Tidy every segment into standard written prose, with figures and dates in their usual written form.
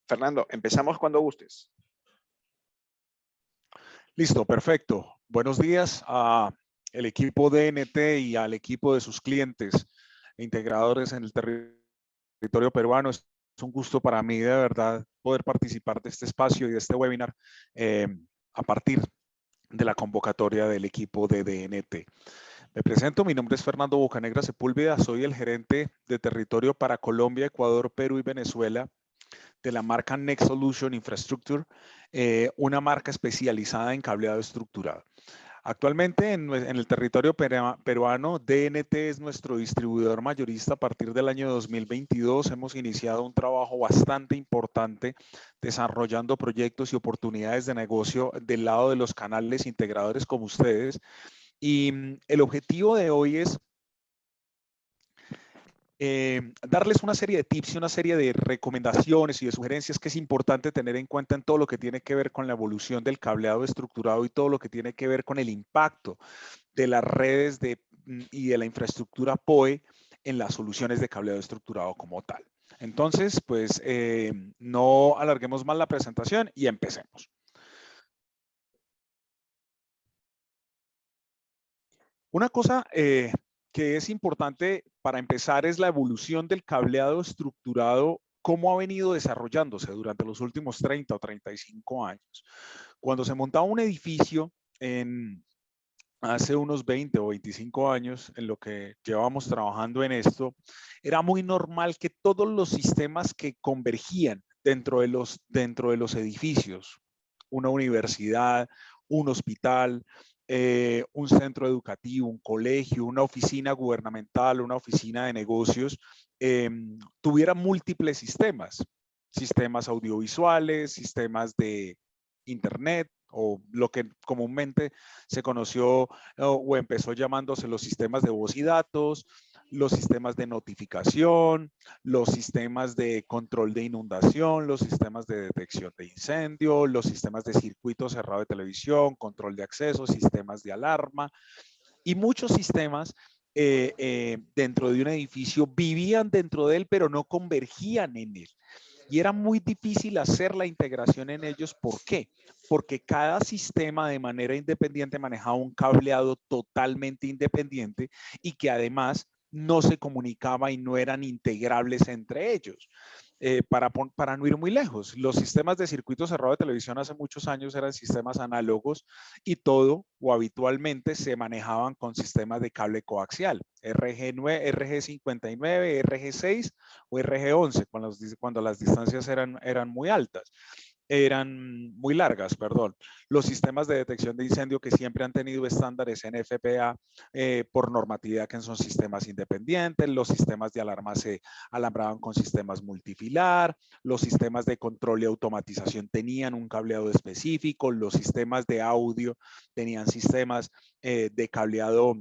Fernando, empezamos cuando gustes. Listo, perfecto. Buenos días al equipo de DNT y al equipo de sus clientes e integradores en el territorio peruano. Es un gusto para mí de verdad poder participar de este espacio y de este webinar a partir de la convocatoria del equipo de DNT. Me presento, mi nombre es Fernando Bocanegra Sepúlveda, soy el gerente de territorio para Colombia, Ecuador, Perú y Venezuela de la marca Next Solution Infrastructure, una marca especializada en cableado estructurado. Actualmente en el territorio peruano, DNT es nuestro distribuidor mayorista. A partir del año 2022 hemos iniciado un trabajo bastante importante desarrollando proyectos y oportunidades de negocio del lado de los canales integradores como ustedes. Y el objetivo de hoy es darles una serie de tips y una serie de recomendaciones y de sugerencias que es importante tener en cuenta en todo lo que tiene que ver con la evolución del cableado estructurado y todo lo que tiene que ver con el impacto de las redes y de la infraestructura POE en las soluciones de cableado estructurado como tal. Entonces, pues no alarguemos más la presentación y empecemos. Una cosa que es importante para empezar es la evolución del cableado estructurado, cómo ha venido desarrollándose durante los últimos 30 o 35 años. Cuando se montaba un edificio hace unos 20 o 25 años, en lo que llevamos trabajando en esto, era muy normal que todos los sistemas que convergían dentro de los edificios, una universidad, un hospital, un centro educativo, un colegio, una oficina gubernamental, una oficina de negocios, tuviera múltiples sistemas audiovisuales, sistemas de internet o lo que comúnmente se conoció o empezó llamándose los sistemas de voz y datos, los sistemas de notificación, los sistemas de control de inundación, los sistemas de detección de incendio, los sistemas de circuito cerrado de televisión, control de acceso, sistemas de alarma y muchos sistemas dentro de un edificio vivían dentro de él, pero no convergían en él. Y era muy difícil hacer la integración en ellos. ¿Por qué? Porque cada sistema de manera independiente manejaba un cableado totalmente independiente y que además no se comunicaba y no eran integrables entre ellos. Para no ir muy lejos, los sistemas de circuito cerrado de televisión hace muchos años eran sistemas análogos y todo o habitualmente se manejaban con sistemas de cable coaxial, RG9, RG59, RG6 o RG11 cuando las distancias eran muy altas. Eran muy largas, perdón. Los sistemas de detección de incendio que siempre han tenido estándares en FPA por normatividad que son sistemas independientes, los sistemas de alarma se alambraban con sistemas multifilar, los sistemas de control y automatización tenían un cableado específico, los sistemas de audio tenían sistemas de cableado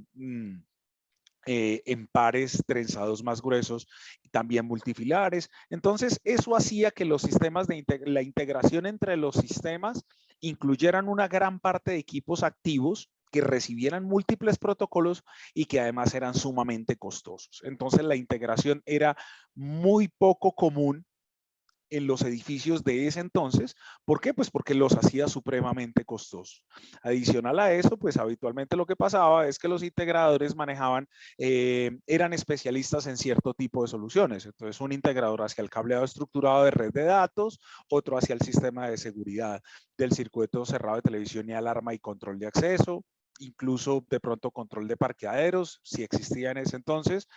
en pares trenzados más gruesos y también multifilares. Entonces, eso hacía que los sistemas la integración entre los sistemas incluyeran una gran parte de equipos activos que recibieran múltiples protocolos y que además eran sumamente costosos. Entonces, la integración era muy poco común en los edificios de ese entonces. ¿Por qué? Pues porque los hacía supremamente costosos. Adicional a eso, pues habitualmente lo que pasaba es que los integradores manejaban, eran especialistas en cierto tipo de soluciones. Entonces, un integrador hacia el cableado estructurado de red de datos, otro hacia el sistema de seguridad del circuito cerrado de televisión y alarma y control de acceso, incluso de pronto control de parqueaderos, si existía en ese entonces.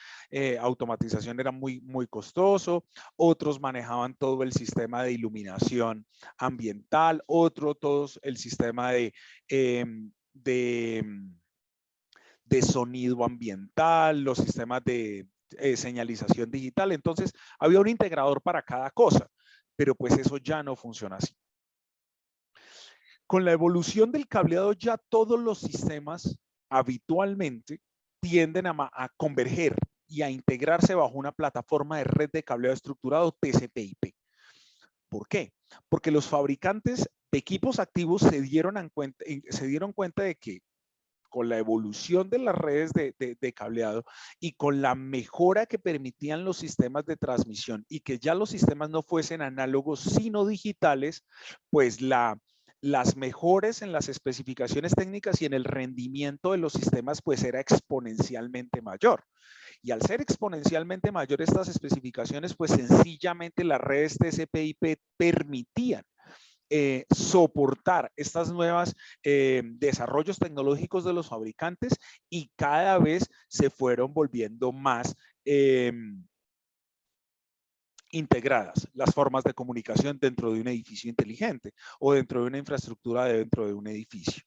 Automatización era muy costoso. Otros manejaban todo el sistema de iluminación ambiental, todos el sistema de, de sonido ambiental, los sistemas de señalización digital. Entonces, había un integrador para cada cosa, pero pues eso ya no funciona así. Con la evolución del cableado, ya todos los sistemas habitualmente tienden a converger y a integrarse bajo una plataforma de red de cableado estructurado TCP/IP. ¿Por qué? Porque los fabricantes de equipos activos se dieron cuenta de que con la evolución de las redes de cableado y con la mejora que permitían los sistemas de transmisión y que ya los sistemas no fuesen análogos sino digitales, pues las mejores en las especificaciones técnicas y en el rendimiento de los sistemas pues era exponencialmente mayor. Y al ser exponencialmente mayor estas especificaciones, pues sencillamente las redes TCP/IP permitían soportar estas nuevas desarrollos tecnológicos de los fabricantes y cada vez se fueron volviendo más integradas las formas de comunicación dentro de un edificio inteligente o dentro de una infraestructura dentro de un edificio.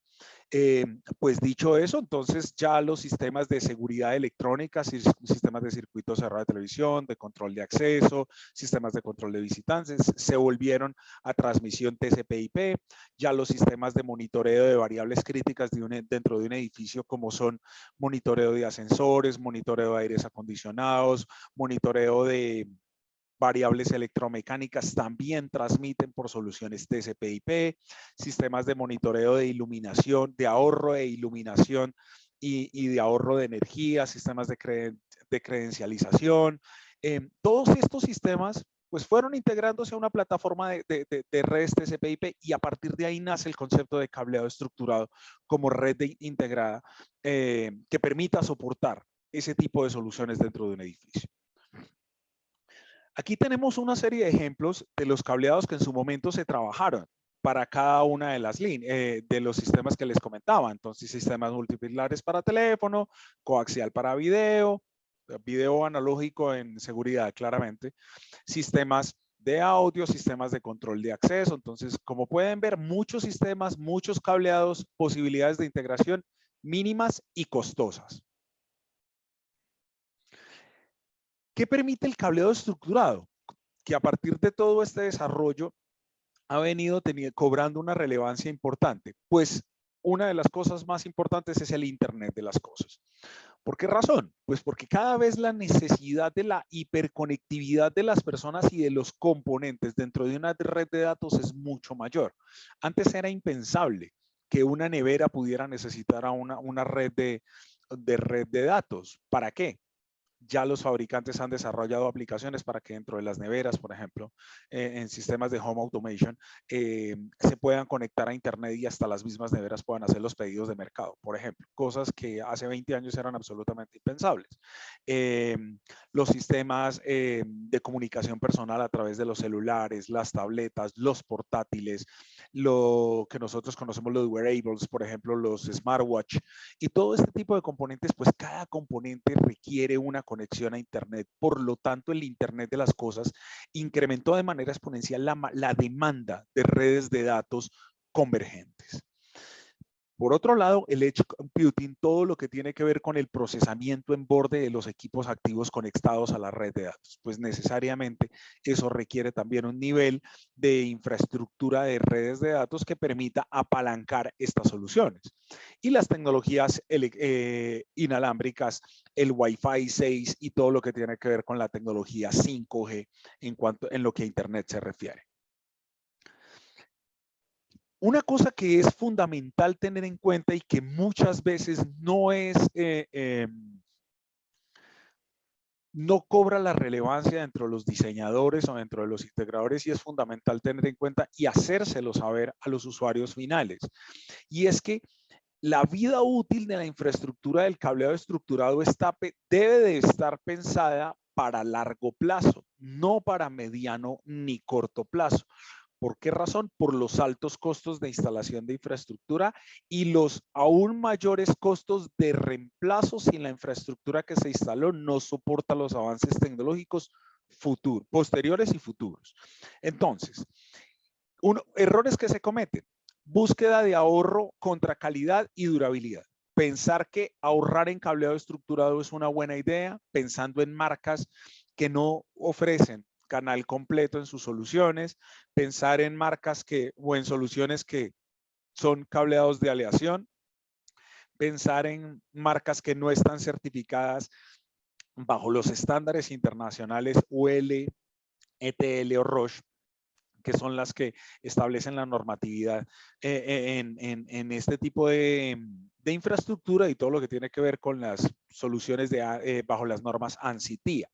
Pues dicho eso, entonces ya los sistemas de seguridad electrónica, sistemas de circuito cerrado de televisión, de control de acceso, sistemas de control de visitantes, se volvieron a transmisión TCP/IP. Ya los sistemas de monitoreo de variables críticas dentro de un edificio, como son monitoreo de ascensores, monitoreo de aires acondicionados, monitoreo de variables electromecánicas, también transmiten por soluciones TCP/IP, sistemas de monitoreo de iluminación, de ahorro de iluminación y de ahorro de energía, sistemas de credencialización. Todos estos sistemas pues fueron integrándose a una plataforma de redes TCP/IP y a partir de ahí nace el concepto de cableado estructurado como red integrada que permita soportar ese tipo de soluciones dentro de un edificio. Aquí tenemos una serie de ejemplos de los cableados que en su momento se trabajaron para cada una de las líneas, de los sistemas que les comentaba. Entonces, sistemas multipilares para teléfono, coaxial para video, video analógico en seguridad, claramente, sistemas de audio, sistemas de control de acceso. Entonces, como pueden ver, muchos sistemas, muchos cableados, posibilidades de integración mínimas y costosas. ¿Qué permite el cableado estructurado? Que a partir de todo este desarrollo ha venido cobrando una relevancia importante. Pues una de las cosas más importantes es el Internet de las cosas. ¿Por qué razón? Pues porque cada vez la necesidad de la hiperconectividad de las personas y de los componentes dentro de una red de datos es mucho mayor. Antes era impensable que una nevera pudiera necesitar a una red de red de datos. ¿Para qué? Ya los fabricantes han desarrollado aplicaciones para que dentro de las neveras, por ejemplo, en sistemas de home automation, se puedan conectar a internet y hasta las mismas neveras puedan hacer los pedidos de mercado, por ejemplo, cosas que hace 20 años eran absolutamente impensables. Los sistemas de comunicación personal a través de los celulares, las tabletas, los portátiles, lo que nosotros conocemos los wearables, por ejemplo, los smartwatch y todo este tipo de componentes, pues cada componente requiere una conexión a Internet. Por lo tanto, el Internet de las cosas incrementó de manera exponencial la demanda de redes de datos convergentes. Por otro lado, el Edge Computing, todo lo que tiene que ver con el procesamiento en borde de los equipos activos conectados a la red de datos, pues necesariamente eso requiere también un nivel de infraestructura de redes de datos que permita apalancar estas soluciones. Y las tecnologías inalámbricas, el Wi-Fi 6 y todo lo que tiene que ver con la tecnología 5G en lo que a Internet se refiere. Una cosa que es fundamental tener en cuenta y que muchas veces no cobra la relevancia dentro de los diseñadores o dentro de los integradores y es fundamental tener en cuenta y hacérselo saber a los usuarios finales. Y es que la vida útil de la infraestructura del cableado estructurado debe de estar pensada para largo plazo, no para mediano ni corto plazo. ¿Por qué razón? Por los altos costos de instalación de infraestructura y los aún mayores costos de reemplazo si la infraestructura que se instaló no soporta los avances tecnológicos posteriores y futuros. Entonces, errores que se cometen. Búsqueda de ahorro contra calidad y durabilidad. Pensar que ahorrar en cableado estructurado es una buena idea, pensando en marcas que no ofrecen canal completo en sus soluciones, pensar en marcas o en soluciones que son cableados de aleación, pensar en marcas que no están certificadas bajo los estándares internacionales UL, ETL o Roche, que son las que establecen la normatividad en este tipo de infraestructura y todo lo que tiene que ver con las soluciones bajo las normas ANSI-TIA.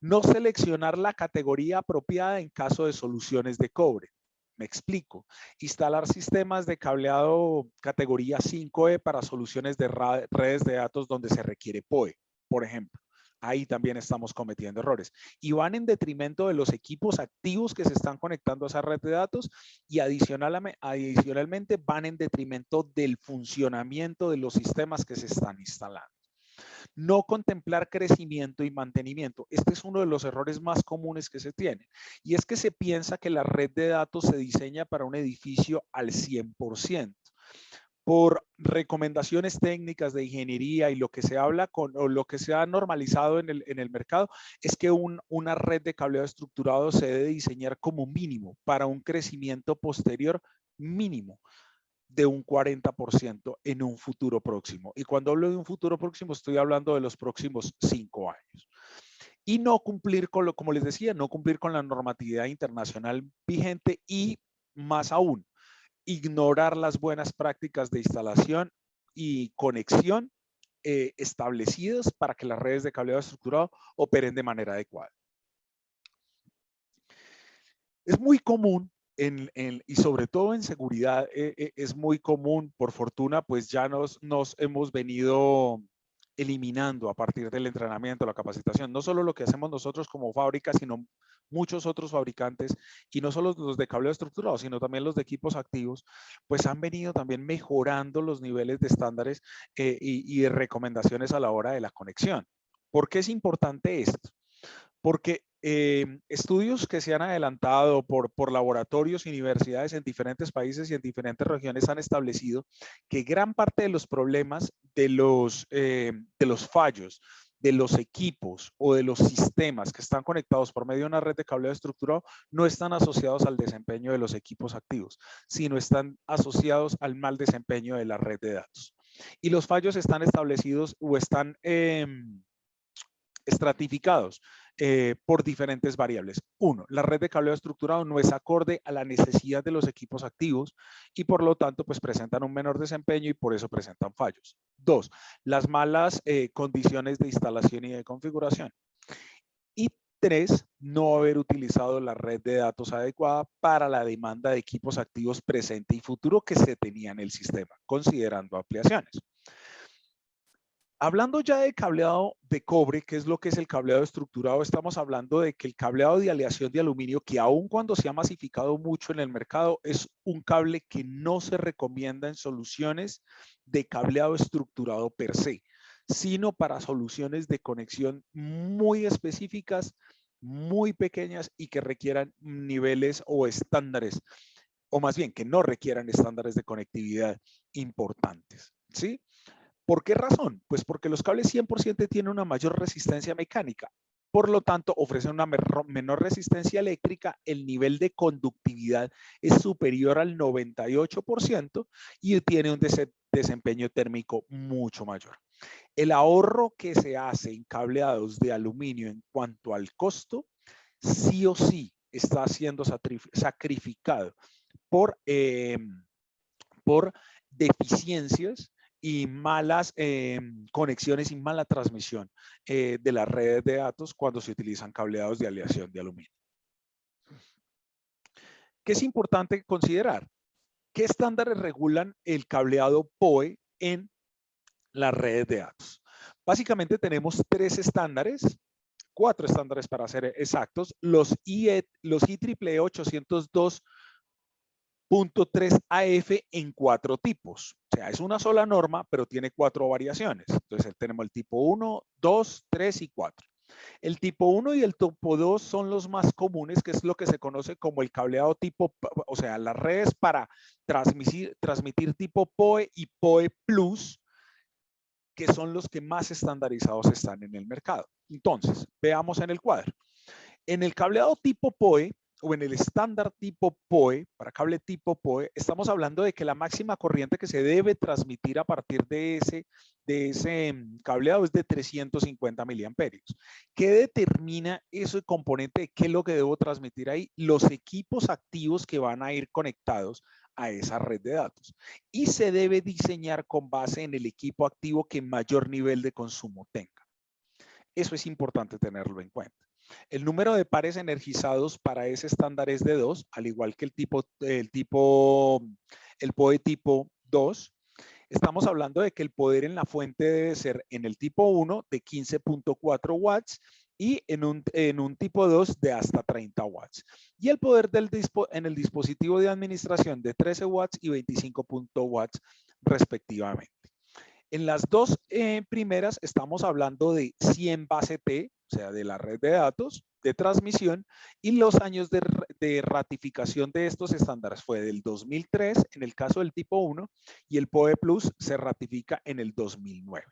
No seleccionar la categoría apropiada en caso de soluciones de cobre. Me explico. Instalar sistemas de cableado categoría 5E para soluciones de redes de datos donde se requiere PoE, por ejemplo. Ahí también estamos cometiendo errores. Y van en detrimento de los equipos activos que se están conectando a esa red de datos y adicionalmente van en detrimento del funcionamiento de los sistemas que se están instalando. No contemplar crecimiento y mantenimiento. Este es uno de los errores más comunes que se tienen. Y es que se piensa que la red de datos se diseña para un edificio al 100%. Por recomendaciones técnicas de ingeniería y lo que se habla o lo que se ha normalizado en el mercado es que una red de cableado estructurado se debe diseñar como mínimo para un crecimiento posterior mínimo de un 40% en un futuro próximo. Y cuando hablo de un futuro próximo, estoy hablando de los próximos 5 años. Y no cumplir con como les decía, no cumplir con la normatividad internacional vigente y más aún, ignorar las buenas prácticas de instalación y conexión establecidas para que las redes de cableado estructurado operen de manera adecuada. Es muy común y sobre todo en seguridad es muy común, por fortuna, pues ya nos hemos venido eliminando a partir del entrenamiento, la capacitación, no solo lo que hacemos nosotros como fábrica, sino muchos otros fabricantes, y no solo los de cableado estructurado, sino también los de equipos activos, pues han venido también mejorando los niveles de estándares y de recomendaciones a la hora de la conexión. ¿Por qué es importante esto? Porque estudios que se han adelantado por laboratorios y universidades en diferentes países y en diferentes regiones han establecido que gran parte de los problemas de los fallos de los equipos o de los sistemas que están conectados por medio de una red de cableado estructurado no están asociados al desempeño de los equipos activos, sino están asociados al mal desempeño de la red de datos. Y los fallos están establecidos o están estratificados por diferentes variables. Uno, la red de cableado estructurado no es acorde a la necesidad de los equipos activos y por lo tanto pues presentan un menor desempeño y por eso presentan fallos. Dos, las malas condiciones de instalación y de configuración. Y tres, no haber utilizado la red de datos adecuada para la demanda de equipos activos presente y futuro que se tenía en el sistema, considerando ampliaciones. Hablando ya de cableado de cobre, ¿qué es lo que es el cableado estructurado? Estamos hablando de que el cableado de aleación de aluminio, que aun cuando se ha masificado mucho en el mercado, es un cable que no se recomienda en soluciones de cableado estructurado per se, sino para soluciones de conexión muy específicas, muy pequeñas y que requieran niveles o estándares, o más bien que no requieran estándares de conectividad importantes, ¿sí? ¿Por qué razón? Pues porque los cables 100% tienen una mayor resistencia mecánica. Por lo tanto, ofrecen una menor resistencia eléctrica, el nivel de conductividad es superior al 98% y tiene un desempeño térmico mucho mayor. El ahorro que se hace en cableados de aluminio en cuanto al costo, sí o sí está siendo sacrificado por deficiencias y malas conexiones y mala transmisión de las redes de datos cuando se utilizan cableados de aleación de aluminio. ¿Qué es importante considerar? ¿Qué estándares regulan el cableado PoE en las redes de datos? Básicamente tenemos 3 estándares, 4 estándares para ser exactos, los IEEE 802.3 AF en 4 tipos. O sea, es una sola norma, pero tiene 4 variaciones. Entonces, tenemos el tipo 1, 2, 3 y 4. El tipo 1 y el tipo 2 son los más comunes, que es lo que se conoce como el cableado tipo, o sea, las redes para transmitir tipo PoE y PoE Plus, que son los que más estandarizados están en el mercado. Entonces, veamos en el cuadro. En el cableado tipo PoE, o en el estándar tipo PoE, para cable tipo PoE, estamos hablando de que la máxima corriente que se debe transmitir a partir de ese cableado es de 350 miliamperios. ¿Qué determina ese componente de qué es lo que debo transmitir ahí? Los equipos activos que van a ir conectados a esa red de datos. Y se debe diseñar con base en el equipo activo que mayor nivel de consumo tenga. Eso es importante tenerlo en cuenta. El número de pares energizados para ese estándar es de 2, al igual que el PoE tipo 2. Estamos hablando de que el poder en la fuente debe ser en el tipo 1 de 15.4 watts y en un tipo 2 de hasta 30 watts. Y el poder en el dispositivo de administración de 13 watts y 25 watts respectivamente. En las dos primeras estamos hablando de 100 base T, o sea, de la red de datos de transmisión, y los años de ratificación de estos estándares fue del 2003 en el caso del tipo 1 y el PoE Plus se ratifica en el 2009.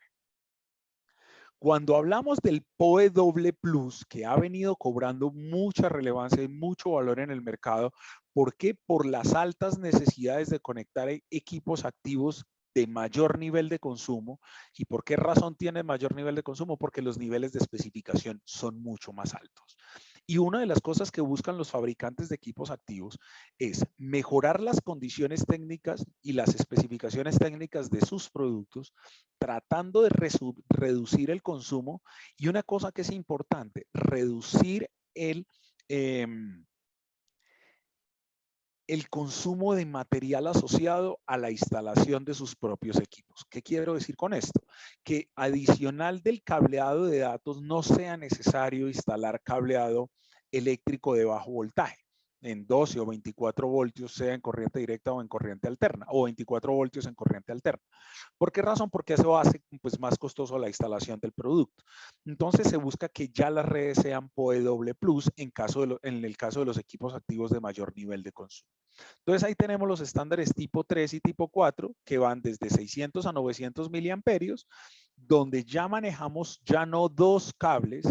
Cuando hablamos del PoE Doble Plus, que ha venido cobrando mucha relevancia y mucho valor en el mercado, ¿por qué? Por las altas necesidades de conectar equipos activos de mayor nivel de consumo. ¿Y por qué razón tiene mayor nivel de consumo? Porque los niveles de especificación son mucho más altos. Y una de las cosas que buscan los fabricantes de equipos activos es mejorar las condiciones técnicas y las especificaciones técnicas de sus productos, tratando de reducir el consumo y una cosa que es importante, reducir el consumo de material asociado a la instalación de sus propios equipos. ¿Qué quiero decir con esto? Que adicional del cableado de datos no sea necesario instalar cableado eléctrico de bajo voltaje en 12 o 24 voltios, sea en corriente directa o en corriente alterna, o 24 voltios en corriente alterna. ¿Por qué razón? Porque eso hace pues, más costoso la instalación del producto. Entonces se busca que ya las redes sean PoE doble plus en el caso de los equipos activos de mayor nivel de consumo. Entonces ahí tenemos los estándares tipo 3 y tipo 4 que van desde 600 a 900 miliamperios, donde ya manejamos ya no dos pares,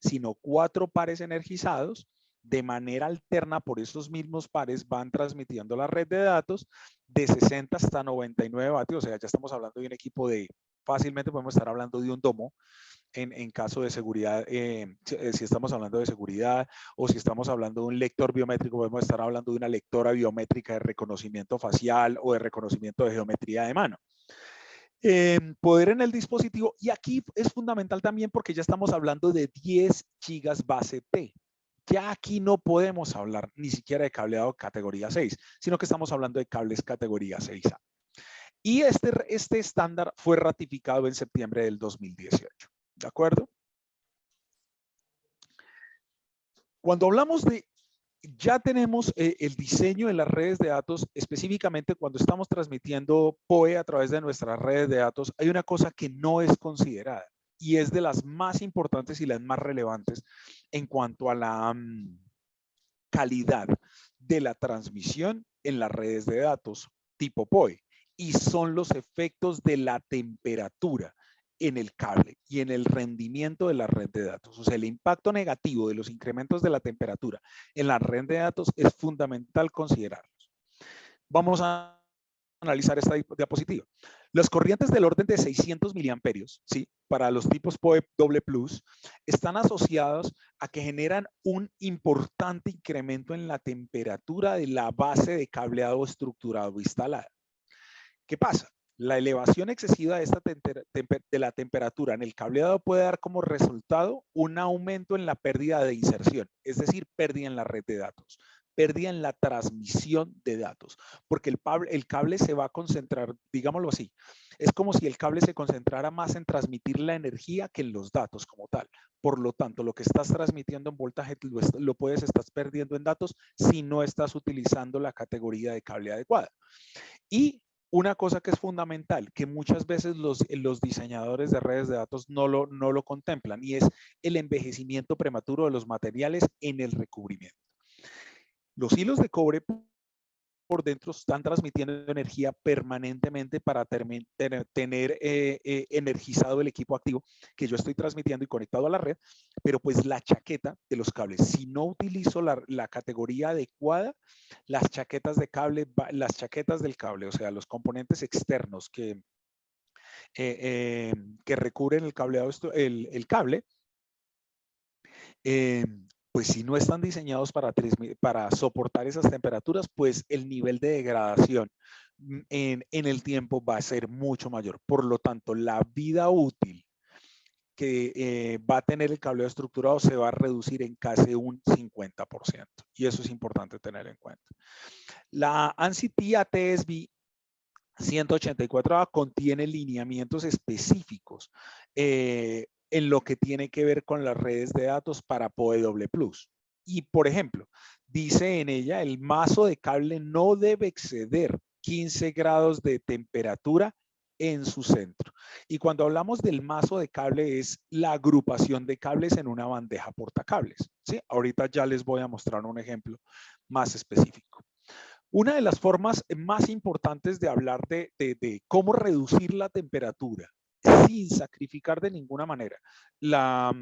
sino 4 pares energizados. De manera alterna, por esos mismos pares van transmitiendo la red de datos de 60 hasta 99 vatios, o sea, ya estamos hablando de un equipo fácilmente podemos estar hablando de un domo en caso de seguridad, si estamos hablando de seguridad o si estamos hablando de un lector biométrico, podemos estar hablando de una lectora biométrica de reconocimiento facial o de reconocimiento de geometría de mano. Poder en el dispositivo, y aquí es fundamental también porque ya estamos hablando de 10 gigas base T. Ya aquí no podemos hablar ni siquiera de cableado categoría 6, sino que estamos hablando de cables categoría 6A. Y este estándar fue ratificado en septiembre del 2018. ¿De acuerdo? Cuando hablamos ya tenemos el diseño de las redes de datos, específicamente cuando estamos transmitiendo PoE a través de nuestras redes de datos, hay una cosa que no es considerada y es de las más importantes y las más relevantes en cuanto a la calidad de la transmisión en las redes de datos tipo PoE, y son los efectos de la temperatura en el cable y en el rendimiento de la red de datos. O sea, el impacto negativo de los incrementos de la temperatura en la red de datos es fundamental considerarlos. Vamos a analizar esta diapositiva. Las corrientes del orden de 600 miliamperios, ¿sí? Para los tipos PoE doble plus, están asociados a que generan un importante incremento en la temperatura de la base de cableado estructurado instalada. ¿Qué pasa? La elevación excesiva de la temperatura en el cableado puede dar como resultado un aumento en la pérdida de inserción, es decir, pérdida en la red de datos, pérdida en la transmisión de datos, porque el cable se va a concentrar, digámoslo así, es como si el cable se concentrara más en transmitir la energía que en los datos como tal. Por lo tanto, lo que estás transmitiendo en voltaje lo puedes estar perdiendo en datos si no estás utilizando la categoría de cable adecuada. Y una cosa que es fundamental, que muchas veces los diseñadores de redes de datos no lo contemplan, y es el envejecimiento prematuro de los materiales en el recubrimiento. Los hilos de cobre por dentro están transmitiendo energía permanentemente para tener energizado el equipo activo que yo estoy transmitiendo y conectado a la red, pero pues la chaqueta de los cables, si no utilizo la categoría adecuada, las chaquetas de cable, las chaquetas del cable, o sea, los componentes externos que recubren el cableado, el cable, pues si no están diseñados para soportar esas temperaturas, pues el nivel de degradación en el tiempo va a ser mucho mayor. Por lo tanto, la vida útil que va a tener el cableado estructurado se va a reducir en casi un 50%. Y eso es importante tener en cuenta. La ANSI ATSB 184A contiene lineamientos específicos en lo que tiene que ver con las redes de datos para PoE+. Y, por ejemplo, dice en ella, el mazo de cable no debe exceder 15 grados de temperatura en su centro. Y cuando hablamos del mazo de cable es la agrupación de cables en una bandeja portacables, ¿sí? Ahorita ya les voy a mostrar un ejemplo más específico. Una de las formas más importantes de hablar de cómo reducir la temperatura sin sacrificar de ninguna manera la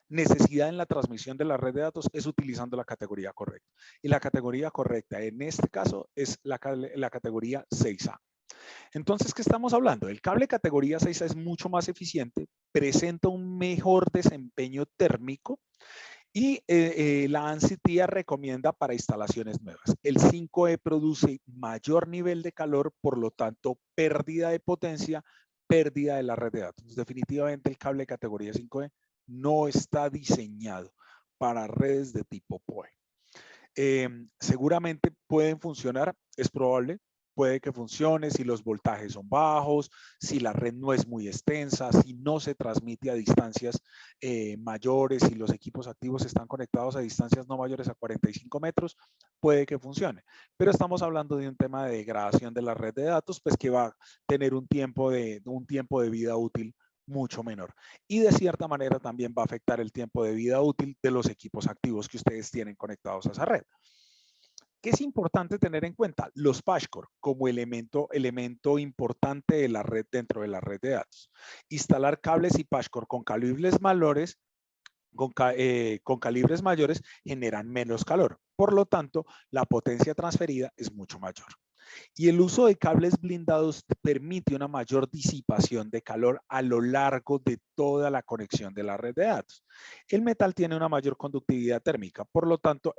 necesidad en la transmisión de la red de datos es utilizando la categoría correcta. Y la categoría correcta en este caso es la categoría 6A. Entonces, ¿qué estamos hablando? El cable categoría 6A es mucho más eficiente, presenta un mejor desempeño térmico y la ANSI recomienda para instalaciones nuevas. El 5E produce mayor nivel de calor, por lo tanto, pérdida de potencia, pérdida de la red de datos. Definitivamente el cable de categoría 5E no está diseñado para redes de tipo PoE. Seguramente pueden funcionar, es probable, puede que funcione si los voltajes son bajos, si la red no es muy extensa, si no se transmite a distancias mayores, si los equipos activos están conectados a distancias no mayores a 45 metros, puede que funcione. Pero estamos hablando de un tema de degradación de la red de datos, pues que va a tener un tiempo de vida útil mucho menor. Y de cierta manera también va a afectar el tiempo de vida útil de los equipos activos que ustedes tienen conectados a esa red. ¿Qué es importante tener en cuenta? Los patchcore como elemento importante de la red dentro de la red de datos. Instalar cables y patchcore con calibres mayores generan menos calor. Por lo tanto, la potencia transferida es mucho mayor. Y el uso de cables blindados permite una mayor disipación de calor a lo largo de toda la conexión de la red de datos. El metal tiene una mayor conductividad térmica, por lo tanto,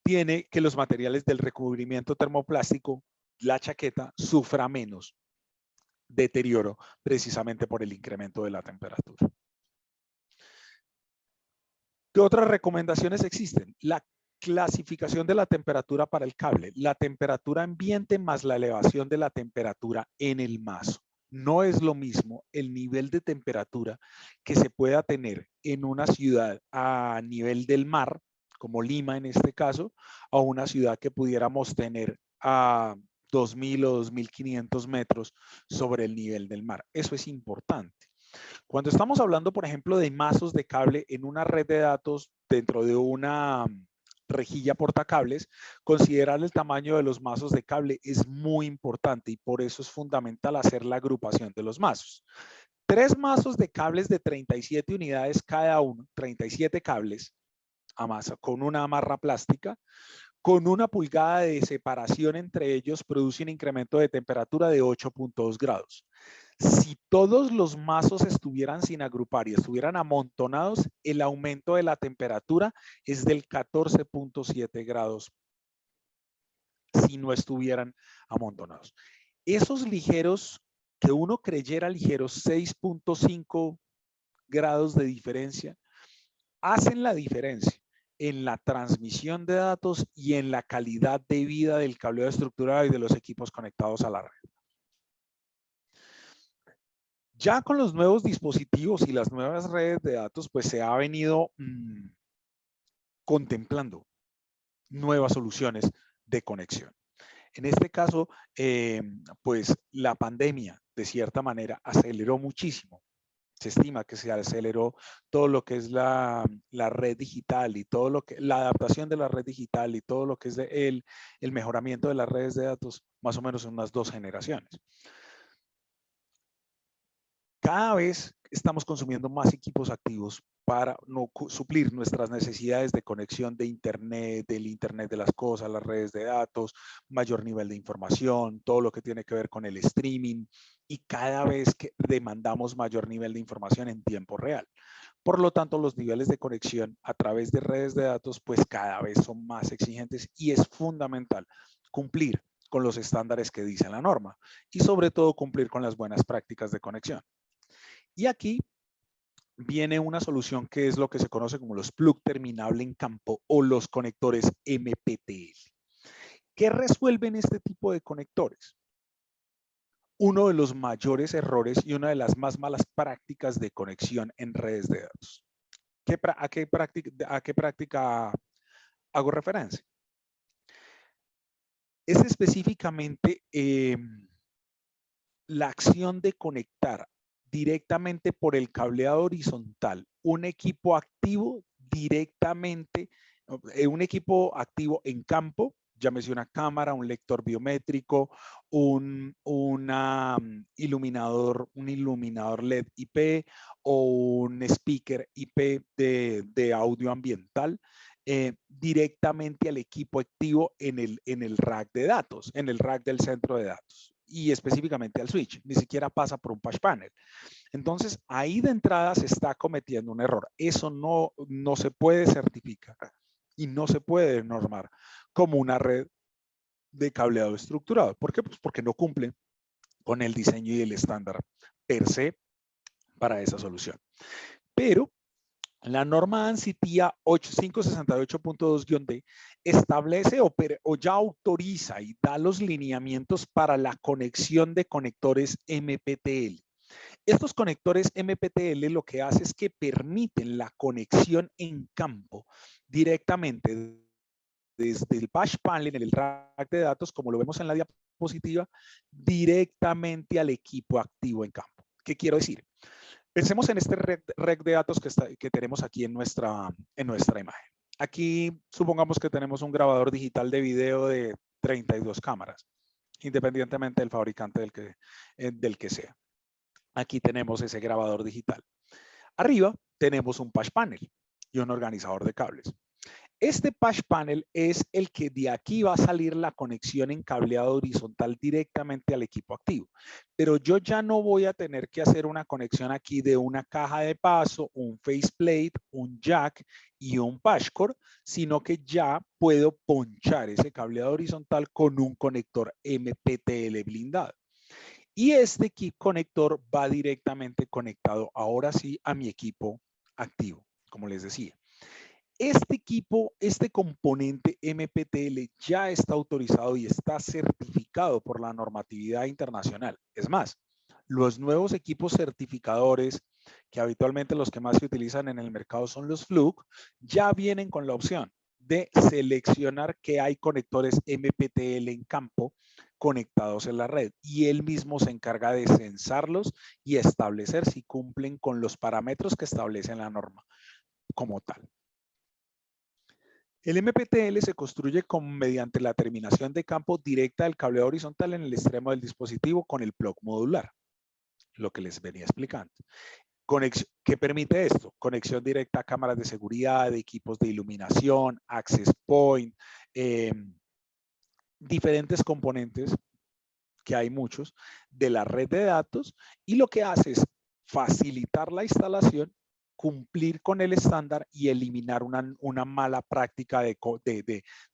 tiene que los materiales del recubrimiento termoplástico, la chaqueta, sufra menos deterioro precisamente por el incremento de la temperatura. ¿Qué otras recomendaciones existen? La clasificación de la temperatura para el cable, la temperatura ambiente más la elevación de la temperatura en el mazo. No es lo mismo el nivel de temperatura que se pueda tener en una ciudad a nivel del mar, como Lima en este caso, a una ciudad que pudiéramos tener a 2.000 o 2.500 metros sobre el nivel del mar. Eso es importante. Cuando estamos hablando, por ejemplo, de mazos de cable en una red de datos dentro de una rejilla portacables, considerar el tamaño de los mazos de cable es muy importante y por eso es fundamental hacer la agrupación de los mazos. 3 mazos de cables de 37 unidades cada uno, 37 cables a masa con una amarra plástica, con 1 pulgada de separación entre ellos, produce un incremento de temperatura de 8.2 grados. Si todos los mazos estuvieran sin agrupar y estuvieran amontonados, el aumento de la temperatura es del 14.7 grados si no estuvieran amontonados. Esos ligeros, que uno creyera ligeros, 6.5 grados de diferencia, hacen la diferencia en la transmisión de datos y en la calidad de vida del cableado estructurado y de los equipos conectados a la red. Ya con los nuevos dispositivos y las nuevas redes de datos, pues se ha venido contemplando nuevas soluciones de conexión. En este caso, pues la pandemia, de cierta manera, aceleró muchísimo Se estima que se aceleró todo lo que es la red digital y todo lo que, la adaptación de la red digital y todo lo que es el mejoramiento de las redes de datos, más o menos en unas 2 generaciones. Cada vez estamos consumiendo más equipos activos para no suplir nuestras necesidades de conexión de Internet, del Internet de las cosas, las redes de datos, mayor nivel de información, todo lo que tiene que ver con el streaming, y cada vez que demandamos mayor nivel de información en tiempo real. Por lo tanto, los niveles de conexión a través de redes de datos, pues cada vez son más exigentes y es fundamental cumplir con los estándares que dice la norma y sobre todo cumplir con las buenas prácticas de conexión. Y aquí viene una solución que es lo que se conoce como los plug terminable en campo o los conectores MPTL. ¿Qué resuelven este tipo de conectores? Uno de los mayores errores y una de las más malas prácticas de conexión en redes de datos. ¿A qué práctica hago referencia? Es específicamente la acción de conectar directamente por el cableado horizontal un equipo activo directamente, un equipo activo en campo, llámese una cámara, un lector biométrico, un iluminador LED IP o un speaker IP de audio ambiental, directamente al equipo activo en el rack de datos, en el rack del centro de datos y específicamente al switch, ni siquiera pasa por un patch panel. Entonces, ahí de entrada se está cometiendo un error. Eso no se puede certificar y no se puede normar como una red de cableado estructurado. ¿Por qué? Pues porque no cumple con el diseño y el estándar per se para esa solución. Pero la norma ANSI TIA 8568.2-D establece o ya autoriza y da los lineamientos para la conexión de conectores MPTL. Estos conectores MPTL lo que hace es que permiten la conexión en campo directamente desde el patch panel en el rack de datos, como lo vemos en la diapositiva, directamente al equipo activo en campo. ¿Qué quiero decir? Pensemos en este red de datos que tenemos aquí en nuestra imagen. Aquí supongamos que tenemos un grabador digital de video de 32 cámaras, independientemente del fabricante del que sea. Aquí tenemos ese grabador digital. Arriba tenemos un patch panel y un organizador de cables. Este patch panel es el que de aquí va a salir la conexión en cableado horizontal directamente al equipo activo. Pero yo ya no voy a tener que hacer una conexión aquí de una caja de paso, un faceplate, un jack y un patch cord, sino que ya puedo ponchar ese cableado horizontal con un conector MPTL blindado. Y este conector va directamente conectado ahora sí a mi equipo activo, como les decía. Este equipo, este componente MPTL ya está autorizado y está certificado por la normatividad internacional. Es más, los nuevos equipos certificadores, que habitualmente los que más se utilizan en el mercado son los Fluke, ya vienen con la opción de seleccionar que hay conectores MPTL en campo conectados en la red y él mismo se encarga de censarlos y establecer si cumplen con los parámetros que establece la norma como tal. El MPTL se construye mediante la terminación de campo directa del cableado horizontal en el extremo del dispositivo con el plug modular, lo que les venía explicando. ¿Qué permite esto? Conexión directa a cámaras de seguridad, equipos de iluminación, access point, diferentes componentes, que hay muchos, de la red de datos, y lo que hace es facilitar la instalación, cumplir con el estándar y eliminar una mala práctica de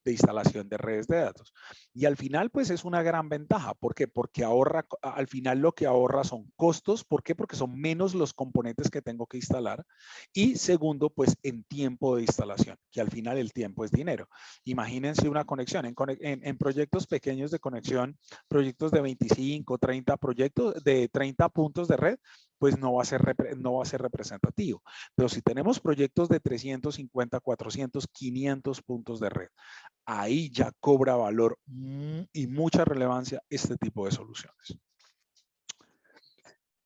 instalación de redes de datos. Y al final, pues es una gran ventaja. ¿Por qué? Porque al final lo que ahorra son costos. ¿Por qué? Porque son menos los componentes que tengo que instalar. Y segundo, pues en tiempo de instalación, que al final el tiempo es dinero. Imagínense una conexión en proyectos pequeños de conexión, proyectos de 25, 30 proyectos de 30 puntos de red, pues no va a ser representativo. Pero si tenemos proyectos de 350, 400, 500 puntos de red, ahí ya cobra valor y mucha relevancia este tipo de soluciones.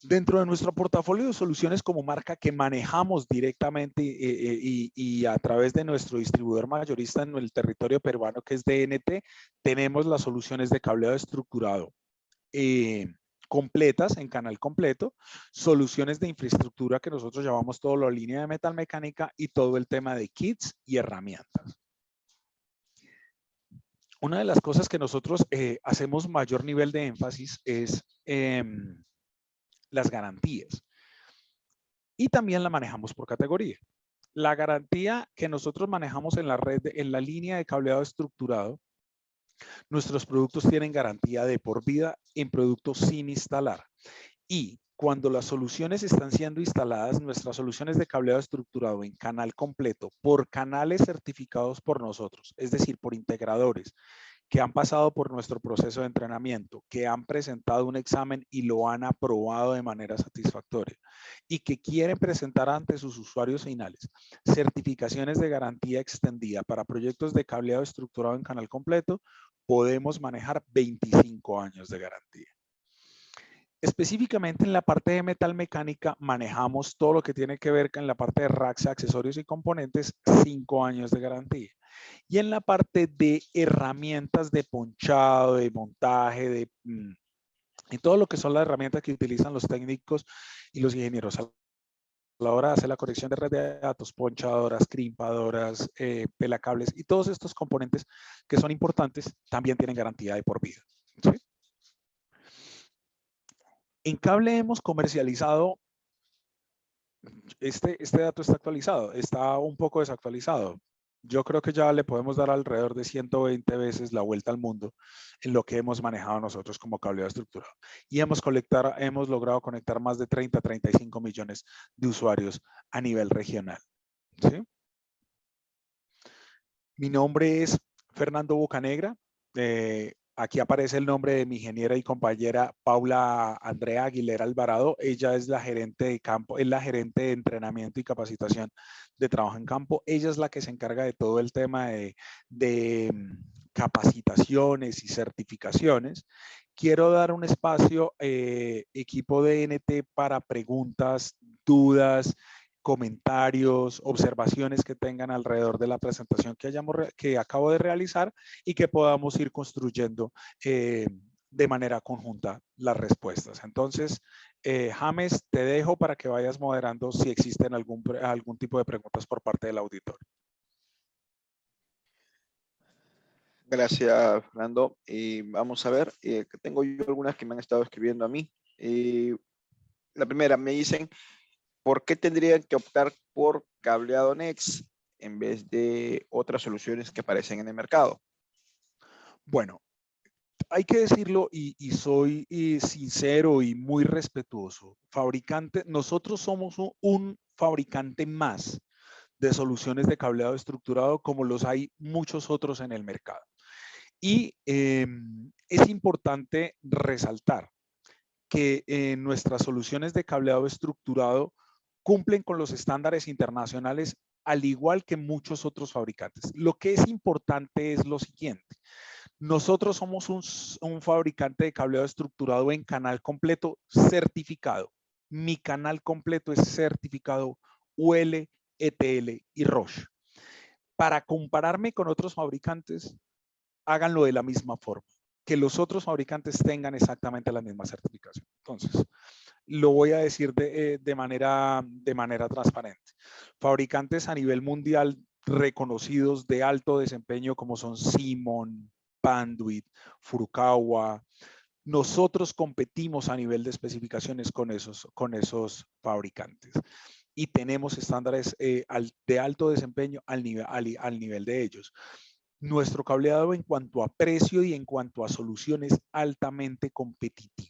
Dentro de nuestro portafolio de soluciones como marca que manejamos directamente y a través de nuestro distribuidor mayorista en el territorio peruano, que es DNT, tenemos las soluciones de cableado estructurado completas en canal completo, soluciones de infraestructura que nosotros llamamos toda la línea de metalmecánica y todo el tema de kits y herramientas. Una de las cosas que nosotros hacemos mayor nivel de énfasis es las garantías. Y también la manejamos por categoría. La garantía que nosotros manejamos en la red, en la línea de cableado estructurado, nuestros productos tienen garantía de por vida en productos sin instalar. Y cuando las soluciones están siendo instaladas, nuestras soluciones de cableado estructurado en canal completo por canales certificados por nosotros, es decir, por integradores, que han pasado por nuestro proceso de entrenamiento, que han presentado un examen y lo han aprobado de manera satisfactoria y que quieren presentar ante sus usuarios finales certificaciones de garantía extendida para proyectos de cableado estructurado en canal completo, podemos manejar 25 años de garantía. Específicamente en la parte de metalmecánica manejamos todo lo que tiene que ver con la parte de racks, accesorios y componentes, 5 años de garantía. Y en la parte de herramientas de ponchado, de montaje, y todo lo que son las herramientas que utilizan los técnicos y los ingenieros a la hora de hacer la conexión de red de datos, ponchadoras, crimpadoras, pelacables y todos estos componentes que son importantes también tienen garantía de por vida. ¿Sí? En cable hemos comercializado, este dato está actualizado, está un poco desactualizado. Yo creo que ya le podemos dar alrededor de 120 veces la vuelta al mundo en lo que hemos manejado nosotros como cableado estructurado. Y hemos logrado conectar más de 30 a 35 millones de usuarios a nivel regional. ¿Sí? Mi nombre es Fernando Bocanegra. Aquí aparece el nombre de mi ingeniera y compañera Paula Andrea Aguilera Alvarado. Ella es la gerente de campo, es la gerente de entrenamiento y capacitación de trabajo en campo. Ella es la que se encarga de todo el tema de capacitaciones y certificaciones. Quiero dar un espacio, equipo de NT, para preguntas, dudas, comentarios, observaciones que tengan alrededor de la presentación que acabo de realizar y que podamos ir construyendo de manera conjunta las respuestas. Entonces, James, te dejo para que vayas moderando si existen algún tipo de preguntas por parte del auditorio. Gracias, Fernando. Vamos a ver, tengo yo algunas que me han estado escribiendo a mí. La primera, me dicen, ¿por qué tendrían que optar por cableado Next en vez de otras soluciones que aparecen en el mercado? Bueno, hay que decirlo y soy sincero y muy respetuoso. Nosotros somos un fabricante más de soluciones de cableado estructurado como los hay muchos otros en el mercado. Y es importante resaltar que nuestras soluciones de cableado estructurado cumplen con los estándares internacionales al igual que muchos otros fabricantes. Lo que es importante es lo siguiente. Nosotros somos un fabricante de cableado estructurado en canal completo certificado. Mi canal completo es certificado UL, ETL y Roche. Para compararme con otros fabricantes, háganlo de la misma forma. Que los otros fabricantes tengan exactamente la misma certificación. Entonces, lo voy a decir de manera transparente. Fabricantes a nivel mundial reconocidos de alto desempeño como son Simon, Panduit, Furukawa. Nosotros competimos a nivel de especificaciones con esos fabricantes y tenemos estándares de alto desempeño al nivel de ellos. Nuestro cableado en cuanto a precio y en cuanto a soluciones altamente competitivo.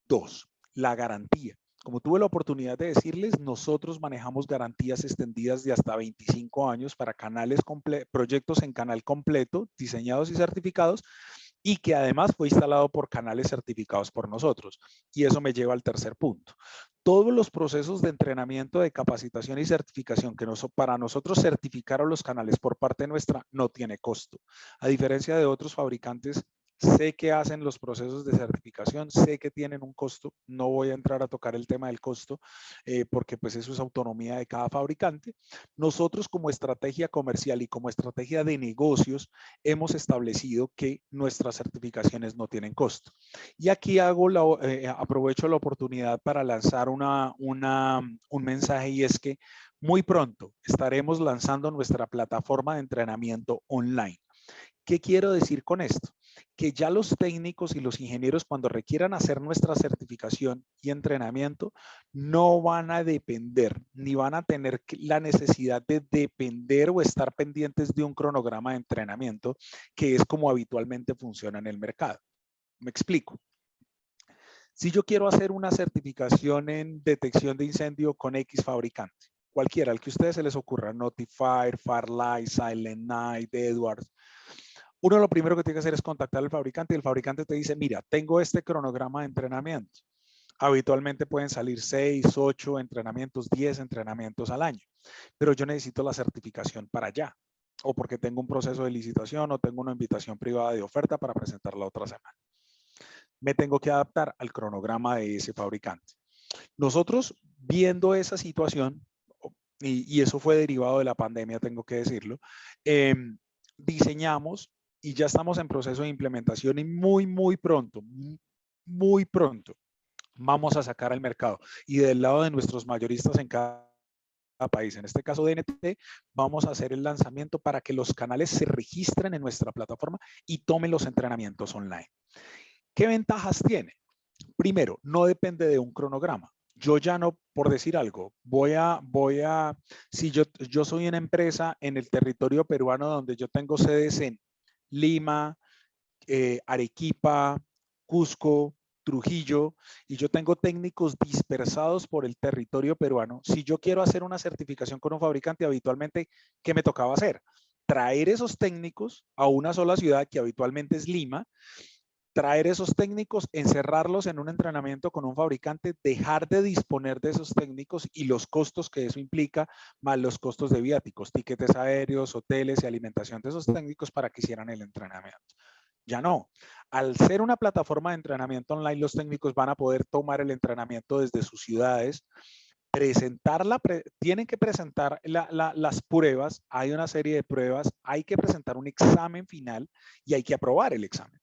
2, la garantía. Como tuve la oportunidad de decirles, nosotros manejamos garantías extendidas de hasta 25 años para proyectos en canal completo, diseñados y certificados, y que además fue instalado por canales certificados por nosotros. Y eso me lleva al tercer punto. Todos los procesos de entrenamiento, de capacitación y certificación que para nosotros certificar a los canales por parte nuestra no tiene costo. A diferencia de otros fabricantes sé que hacen los procesos de certificación, sé que tienen un costo, no voy a entrar a tocar el tema del costo porque pues eso es autonomía de cada fabricante. Nosotros como estrategia comercial y como estrategia de negocios hemos establecido que nuestras certificaciones no tienen costo. Y aquí aprovecho la oportunidad para lanzar un mensaje y es que muy pronto estaremos lanzando nuestra plataforma de entrenamiento online. ¿Qué quiero decir con esto? Que ya los técnicos y los ingenieros cuando requieran hacer nuestra certificación y entrenamiento no van a depender ni van a tener la necesidad de depender o estar pendientes de un cronograma de entrenamiento que es como habitualmente funciona en el mercado. Me explico. Si yo quiero hacer una certificación en detección de incendio con X fabricante, cualquiera, al que a ustedes se les ocurra, Notifier, Farlight, Silent Night, Edwards, uno lo primero que tiene que hacer es contactar al fabricante y el fabricante te dice, mira, tengo este cronograma de entrenamiento. Habitualmente pueden salir 6, 8 entrenamientos, 10 entrenamientos al año, pero yo necesito la certificación para allá, o porque tengo un proceso de licitación o tengo una invitación privada de oferta para presentar la otra semana. Me tengo que adaptar al cronograma de ese fabricante. Nosotros, viendo esa situación, y eso fue derivado de la pandemia, tengo que decirlo, diseñamos y ya estamos en proceso de implementación y muy pronto vamos a sacar al mercado. Y del lado de nuestros mayoristas en cada país, en este caso DNT, vamos a hacer el lanzamiento para que los canales se registren en nuestra plataforma y tomen los entrenamientos online. ¿Qué ventajas tiene? Primero, no depende de un cronograma. Yo ya no, por decir algo, si yo soy una empresa en el territorio peruano donde yo tengo sedes en Lima, Arequipa, Cusco, Trujillo, y yo tengo técnicos dispersados por el territorio peruano. Si yo quiero hacer una certificación con un fabricante, habitualmente, ¿qué me tocaba hacer? Traer esos técnicos a una sola ciudad, que habitualmente es Lima, traer esos técnicos, encerrarlos en un entrenamiento con un fabricante, dejar de disponer de esos técnicos y los costos que eso implica, más los costos de viáticos, tiquetes aéreos, hoteles y alimentación de esos técnicos para que hicieran el entrenamiento. Ya no. Al ser una plataforma de entrenamiento online, los técnicos van a poder tomar el entrenamiento desde sus ciudades, tienen que presentar las pruebas, hay una serie de pruebas, hay que presentar un examen final y hay que aprobar el examen.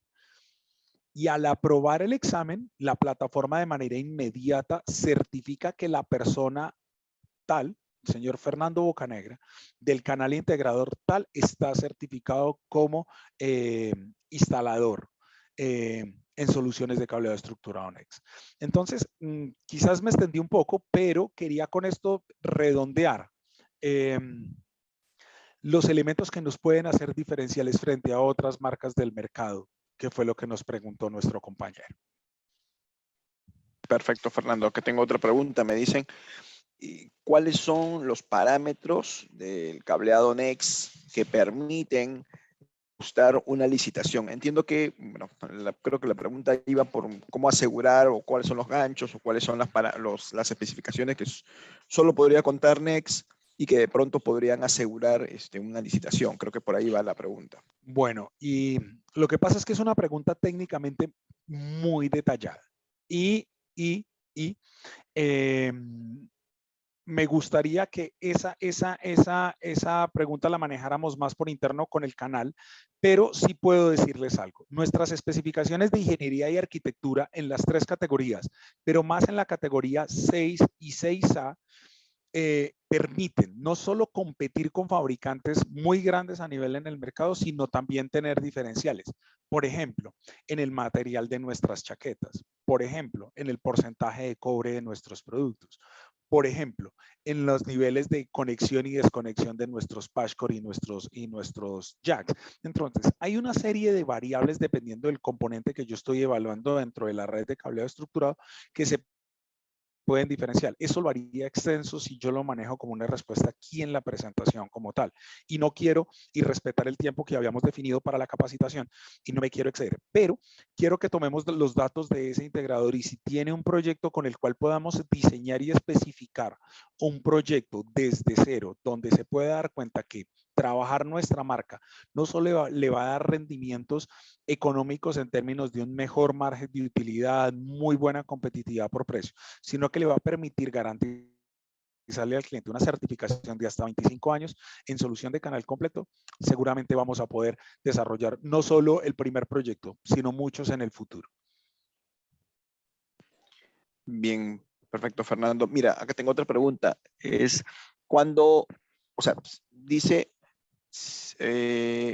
Y al aprobar el examen, la plataforma de manera inmediata certifica que la persona tal, el señor Fernando Bocanegra, del canal integrador tal, está certificado como instalador en soluciones de cableado estructurado NEX. Entonces, quizás me extendí un poco, pero quería con esto redondear los elementos que nos pueden hacer diferenciales frente a otras marcas del mercado, que fue lo que nos preguntó nuestro compañero. Perfecto, Fernando. Que tengo otra pregunta. Me dicen, ¿cuáles son los parámetros del cableado NEX que permiten ajustar una licitación? Entiendo que, bueno, creo que la pregunta iba por cómo asegurar o cuáles son los ganchos o cuáles son las especificaciones que solo podría contar NEX y que de pronto podrían asegurar una licitación. Creo que por ahí va la pregunta. Bueno, y lo que pasa es que es una pregunta técnicamente muy detallada y me gustaría que esa pregunta la manejáramos más por interno con el canal, pero sí puedo decirles algo. Nuestras especificaciones de ingeniería y arquitectura en las 3 categorías, pero más en la categoría 6 y 6A, permiten no solo competir con fabricantes muy grandes a nivel en el mercado, sino también tener diferenciales. Por ejemplo, en el material de nuestras chaquetas. Por ejemplo, en el porcentaje de cobre de nuestros productos. Por ejemplo, en los niveles de conexión y desconexión de nuestros patchcore y nuestros jacks. Entonces, hay una serie de variables dependiendo del componente que yo estoy evaluando dentro de la red de cableado estructurado que se pueden diferenciar. Eso lo haría extenso si yo lo manejo como una respuesta aquí en la presentación como tal. Y no quiero y respetar el tiempo que habíamos definido para la capacitación y no me quiero exceder. Pero quiero que tomemos los datos de ese integrador y si tiene un proyecto con el cual podamos diseñar y especificar un proyecto desde cero donde se puede dar cuenta que trabajar nuestra marca no solo le va a dar rendimientos económicos en términos de un mejor margen de utilidad, muy buena competitividad por precio, sino que le va a permitir garantizarle al cliente una certificación de hasta 25 años en solución de canal completo, seguramente vamos a poder desarrollar no solo el primer proyecto, sino muchos en el futuro. Bien, perfecto, Fernando. Mira, acá tengo otra pregunta. Es cuando, o sea, dice,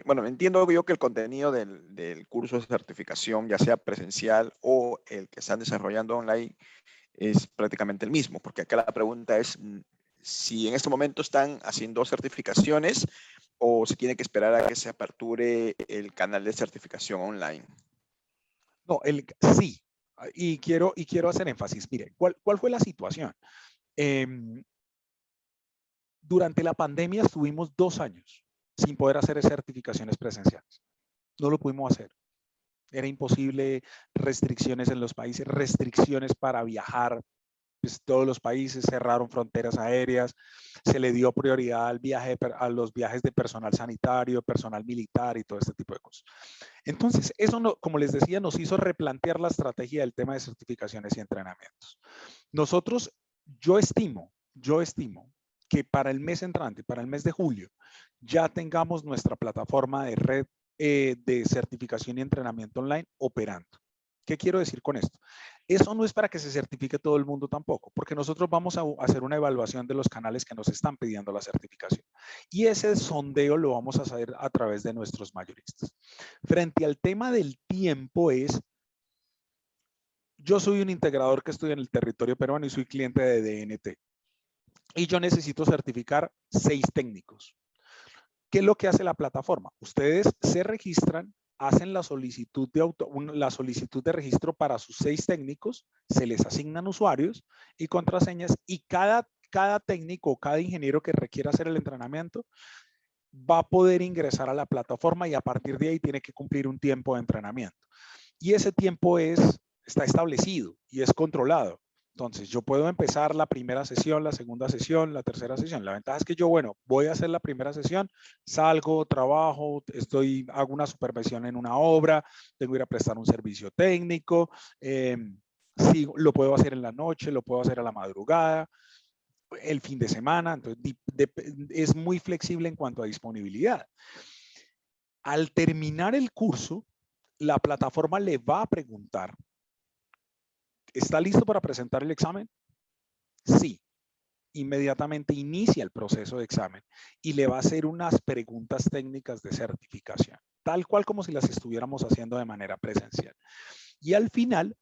bueno, entiendo yo que el contenido del curso de certificación, ya sea presencial o el que están desarrollando online, es prácticamente el mismo, porque acá la pregunta es si en este momento están haciendo certificaciones o se tiene que esperar a que se aperture el canal de certificación online. No, sí, y quiero hacer énfasis. Mire, ¿cuál fue la situación? Durante la pandemia estuvimos 2 años sin poder hacer certificaciones presenciales. No lo pudimos hacer. Era imposible, restricciones en los países, restricciones para viajar. Pues todos los países cerraron fronteras aéreas, se le dio prioridad a los viajes de personal sanitario, personal militar y todo este tipo de cosas. Entonces, eso, como les decía, nos hizo replantear la estrategia del tema de certificaciones y entrenamientos. Nosotros, yo estimo que para el mes entrante, para el mes de julio, ya tengamos nuestra plataforma de red de certificación y entrenamiento online operando. ¿Qué quiero decir con esto? Eso no es para que se certifique todo el mundo tampoco, porque nosotros vamos a hacer una evaluación de los canales que nos están pidiendo la certificación. Y ese sondeo lo vamos a hacer a través de nuestros mayoristas. Frente al tema del tiempo es, yo soy un integrador que estoy en el territorio peruano y soy cliente de DNT. Y yo necesito certificar 6 técnicos. ¿Qué es lo que hace la plataforma? Ustedes se registran, hacen la solicitud de registro para sus 6 técnicos, se les asignan usuarios y contraseñas y cada técnico o cada ingeniero que requiera hacer el entrenamiento va a poder ingresar a la plataforma y a partir de ahí tiene que cumplir un tiempo de entrenamiento. Y ese tiempo está establecido y es controlado. Entonces, yo puedo empezar la primera sesión, la segunda sesión, la tercera sesión. La ventaja es que yo, bueno, voy a hacer la primera sesión, salgo, trabajo, hago una supervisión en una obra, tengo que ir a prestar un servicio técnico, sí, lo puedo hacer en la noche, lo puedo hacer a la madrugada, el fin de semana. Entonces, es muy flexible en cuanto a disponibilidad. Al terminar el curso, la plataforma le va a preguntar, ¿está listo para presentar el examen? Sí. Inmediatamente inicia el proceso de examen y le va a hacer unas preguntas técnicas de certificación, tal cual como si las estuviéramos haciendo de manera presencial. Y al final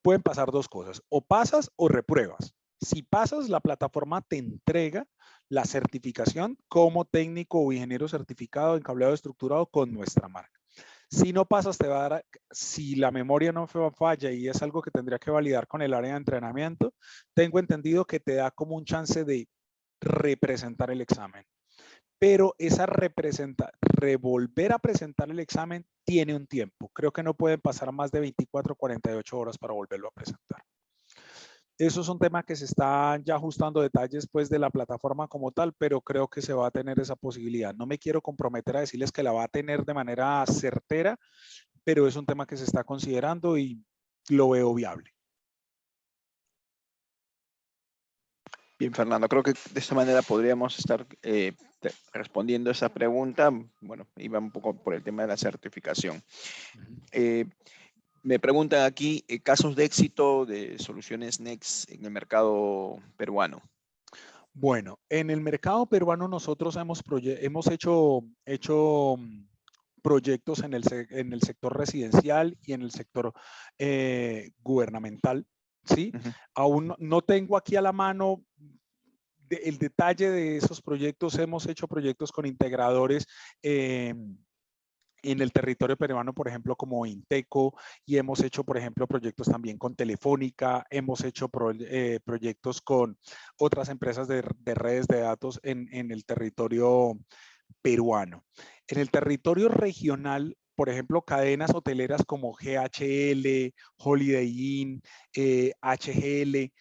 pueden pasar 2 cosas, o pasas o repruebas. Si pasas, la plataforma te entrega la certificación como técnico o ingeniero certificado en cableado estructurado con nuestra marca. Si no pasas, te va a dar, si la memoria no falla y es algo que tendría que validar con el área de entrenamiento, tengo entendido que te da como un chance de representar el examen. Pero revolver a presentar el examen tiene un tiempo. Creo que no pueden pasar más de 24 o 48 horas para volverlo a presentar. Eso es un tema que se está ya ajustando detalles pues de la plataforma como tal, pero creo que se va a tener esa posibilidad. No me quiero comprometer a decirles que la va a tener de manera certera, pero es un tema que se está considerando y lo veo viable. Bien, Fernando, creo que de esta manera podríamos estar respondiendo esa pregunta. Bueno, iba un poco por el tema de la certificación. Me preguntan aquí casos de éxito de soluciones Next en el mercado peruano. Bueno, en el mercado peruano nosotros hemos hecho proyectos en el sector residencial y en el sector gubernamental, ¿sí? Aún no tengo aquí a la mano el detalle de esos proyectos. Hemos hecho proyectos con integradores en el territorio peruano, por ejemplo, como Inteco, y hemos hecho, por ejemplo, proyectos también con Telefónica, hemos hecho proyectos con otras empresas de redes de datos en el territorio peruano. En el territorio regional, por ejemplo, cadenas hoteleras como GHL, Holiday Inn, HGL,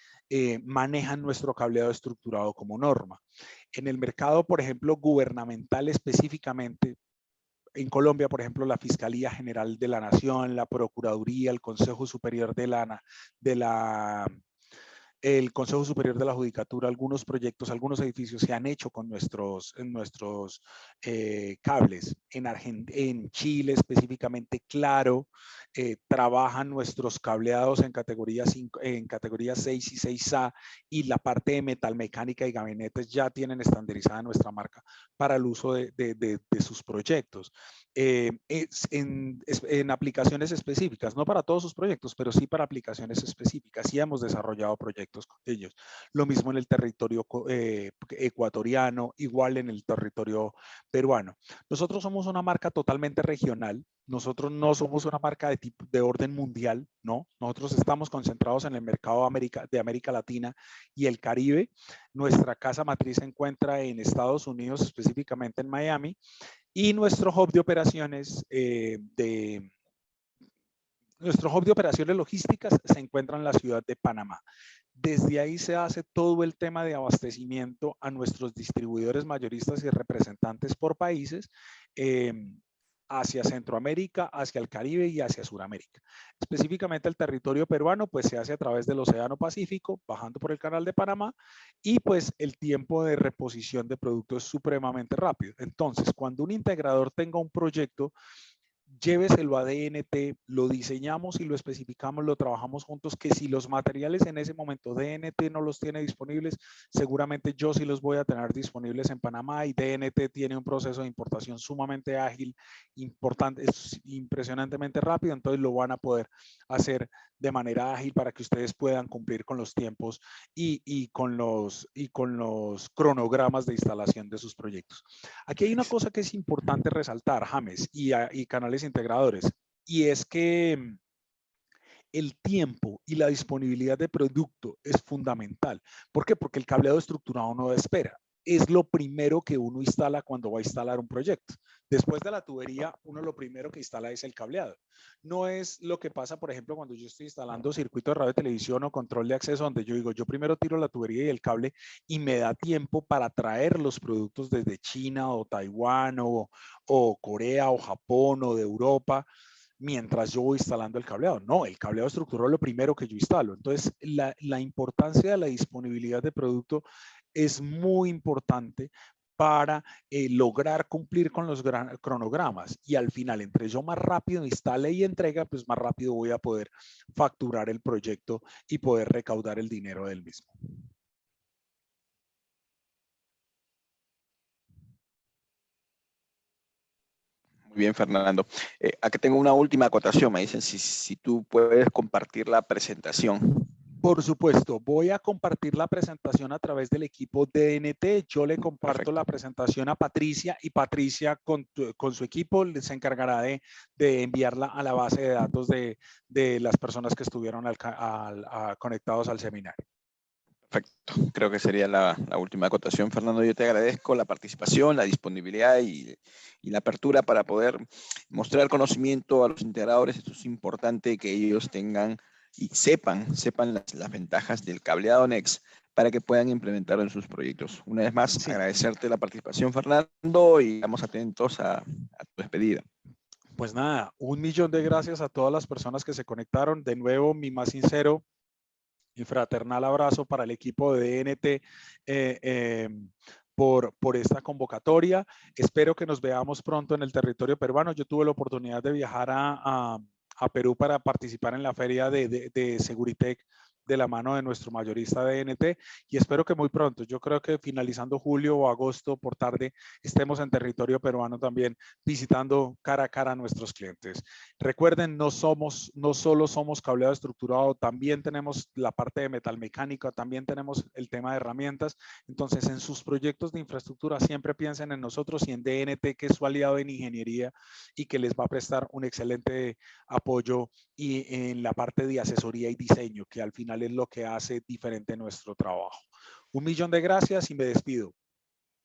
manejan nuestro cableado estructurado como norma. En el mercado, por ejemplo, gubernamental específicamente, en Colombia, por ejemplo, la Fiscalía General de la Nación, la Procuraduría, el Consejo Superior el Consejo Superior de la Judicatura, algunos proyectos, algunos edificios se han hecho con nuestros cables. En Chile específicamente, Claro, trabajan nuestros cableados en categoría 6 y 6A, y la parte de metalmecánica y gabinetes ya tienen estandarizada nuestra marca para el uso de sus proyectos. En aplicaciones específicas, no para todos sus proyectos, pero sí para aplicaciones específicas, y hemos desarrollado proyectos con ellos. Lo mismo en el territorio ecuatoriano, igual en el territorio peruano. Nosotros somos una marca totalmente regional, nosotros no somos una marca de orden mundial, no, nosotros estamos concentrados en el mercado de América Latina y el Caribe. Nuestra casa matriz se encuentra en Estados Unidos, específicamente en Miami, y nuestro hub de operaciones logísticas se encuentra en la ciudad de Panamá. Desde ahí se hace todo el tema de abastecimiento a nuestros distribuidores mayoristas y representantes por países, hacia Centroamérica, hacia el Caribe y hacia Sudamérica. Específicamente el territorio peruano pues se hace a través del Océano Pacífico, bajando por el Canal de Panamá, y pues el tiempo de reposición de productos es supremamente rápido. Entonces, cuando un integrador tenga un proyecto, lléveselo a DNT, lo diseñamos y lo especificamos, lo trabajamos juntos, que si los materiales en ese momento DNT no los tiene disponibles, seguramente yo sí los voy a tener disponibles en Panamá, y DNT tiene un proceso de importación sumamente ágil, importante, es impresionantemente rápido, entonces lo van a poder hacer de manera ágil para que ustedes puedan cumplir con los tiempos y con los cronogramas de instalación de sus proyectos. Aquí hay una cosa que es importante resaltar, James, y canales integradores, y es que el tiempo y la disponibilidad de producto es fundamental. ¿Por qué? Porque el cableado estructurado no espera. Es lo primero que uno instala cuando va a instalar un proyecto. Después de la tubería, uno lo primero que instala es el cableado. No es lo que pasa, por ejemplo, cuando yo estoy instalando circuito de radio y televisión o control de acceso, donde yo digo, yo primero tiro la tubería y el cable, y me da tiempo para traer los productos desde China o Taiwán o Corea o Japón o de Europa, mientras yo voy instalando el cableado. No, el cableado estructural es lo primero que yo instalo. Entonces, la importancia de la disponibilidad de producto es muy importante para lograr cumplir con los cronogramas, y al final, entre yo más rápido instale y entrega, pues más rápido voy a poder facturar el proyecto y poder recaudar el dinero del mismo. Muy bien, Fernando. Aquí tengo una última acotación. Me dicen si tú puedes compartir la presentación. Por supuesto, voy a compartir la presentación a través del equipo DNT. Yo le comparto la presentación a Patricia, y Patricia con su equipo se encargará de enviarla a la base de datos de las personas que estuvieron conectados al seminario. Perfecto. Creo que sería la última acotación. Fernando, yo te agradezco la participación, la disponibilidad y la apertura para poder mostrar conocimiento a los integradores. Esto es importante que ellos tengan y sepan las ventajas del cableado Next para que puedan implementarlo en sus proyectos. Una vez más, sí, agradecerte la participación, Fernando, y estamos atentos a tu despedida. Pues nada, 1.000.000 de gracias a todas las personas que se conectaron. De nuevo, mi más sincero y fraternal abrazo para el equipo de DNT por esta convocatoria. Espero que nos veamos pronto en el territorio peruano. Yo tuve la oportunidad de viajar a Perú para participar en la feria de Seguritech de la mano de nuestro mayorista DNT, y espero que muy pronto, yo creo que finalizando julio o agosto por tarde, estemos en territorio peruano también visitando cara a cara a nuestros clientes. Recuerden, no solo somos cableado estructurado, también tenemos la parte de metalmecánica, también tenemos el tema de herramientas. Entonces, en sus proyectos de infraestructura siempre piensen en nosotros y en DNT, que es su aliado en ingeniería y que les va a prestar un excelente apoyo, y en la parte de asesoría y diseño, que al final es lo que hace diferente nuestro trabajo. 1.000.000 de gracias y me despido.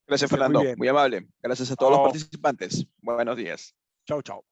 Gracias, Fernando. Muy amable. Gracias a todos los participantes. Buenos días. Chao, chao.